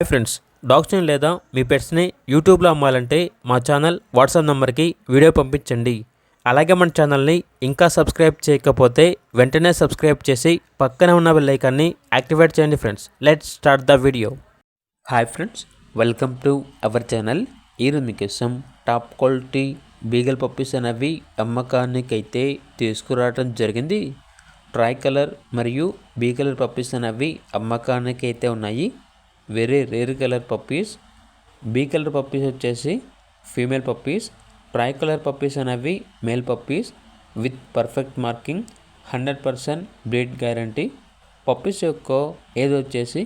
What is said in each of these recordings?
Hi friends, డాగ్స్ని లేదా మీ పెట్స్ని యూట్యూబ్లో అమ్మాలంటే మా ఛానల్ వాట్సాప్ నెంబర్కి వీడియో పంపించండి. అలాగే మన ఛానల్ని ఇంకా సబ్స్క్రైబ్ చేయకపోతే వెంటనే సబ్స్క్రైబ్ చేసి పక్కనే ఉన్న బెల్ ఐకాన్ని యాక్టివేట్ చేయండి. Friends, let's start the video. Hi friends, welcome to our channel. ఈరోజు మీకోసం టాప్ క్వాలిటీ బీగల్ పప్పీస్ అనేవి అమ్మకానికైతే తీసుకురావడం జరిగింది. ట్రై కలర్ మరియు బీ కలర్ పప్పీస్ అనేవి అమ్మకానికైతే ఉన్నాయి. Very rare colour puppies. Bicolour puppies వచ్చేసి female puppies. Tricolour puppies అనేవి male puppies with perfect marking, 100% breed guarantee. Puppies యొక్క ఏజ్ వచ్చేసి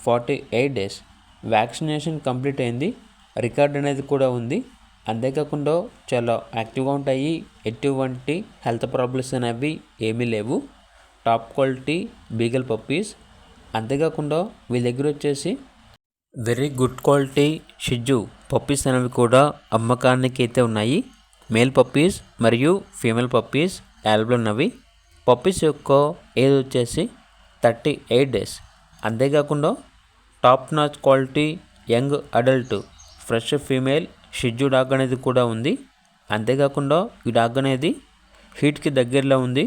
48 డేస్. వ్యాక్సినేషన్ కంప్లీట్ అయింది. రికార్డ్ అనేది కూడా ఉంది. అంతేకాకుండా చాలా యాక్టివ్గా ఉంటాయి. ఎటువంటి హెల్త్ ప్రాబ్లమ్స్ అనేవి ఏమీ లేవు. Top quality beagle puppies. అంతేకాకుండా వీళ్ళ దగ్గర వచ్చేసి వెరీ గుడ్ క్వాలిటీ షిజ్జు పప్పీస్ అనేవి కూడా అమ్మకానికి అయితే ఉన్నాయి. మేల్ పప్పీస్ మరియు ఫీమేల్ పప్పీస్ అవైలబుల్ ఉన్నవి. పప్పీస్ యొక్క ఏజ్ వచ్చేసి 38 డేస్. అంతేకాకుండా top notch quality young adult fresh female షిజ్జు డాగ్ అనేది కూడా ఉంది. అంతేకాకుండా ఈ డాగ్ అనేది హీట్కి దగ్గరలో ఉంది.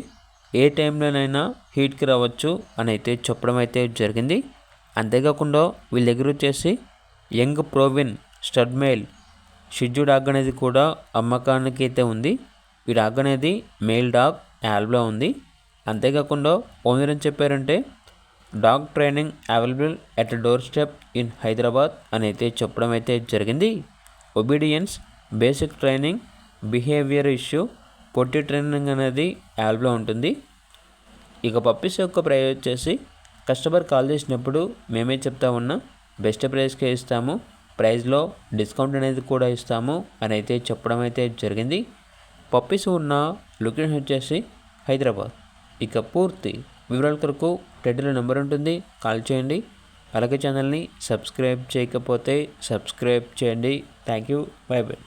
ఏ టైంలోనైనా హీట్కి రావచ్చు అని అయితే చెప్పడం అయితే జరిగింది. అంతేకాకుండా వీళ్ళ దగ్గర వచ్చేసి యంగ్ ప్రోవిన్ స్టడ్ మేల్ షిజ్జు డాగ్ అనేది కూడా అమ్మకానికి అయితే ఉంది. ఈ డాగ్ అనేది మేల్ డాగ్ అవైలబుల్లో ఉంది. అంతేకాకుండా ఓనర్ అని చెప్పారంటే dog training available at doorstep in Hyderabad అని అయితే చెప్పడం అయితే జరిగింది. Obedience, basic training, behaviour issue, potty training అనేది అవైలబుల్లో ఉంటుంది. ఇక పప్పీస్ యొక్క ప్రైస్ వచ్చేసి కస్టమర్ కాల్ చేసినప్పుడు మేమే చెప్తా ఉన్నాం, బెస్ట్ ప్రైస్కే ఇస్తాము, ప్రైస్లో డిస్కౌంట్ అనేది కూడా ఇస్తాము అని అయితే చెప్పడం అయితే జరిగింది. పప్పీస్ ఉన్న లొకేషన్ వచ్చేసి హైదరాబాద్. ఇక పూర్తి వివరాల కొరకు టైటిల్లో నెంబర్ ఉంటుంది, కాల్ చేయండి. అలాగే ఛానల్ని సబ్స్క్రైబ్ చేయకపోతే సబ్స్క్రైబ్ చేయండి. Thank you, by by.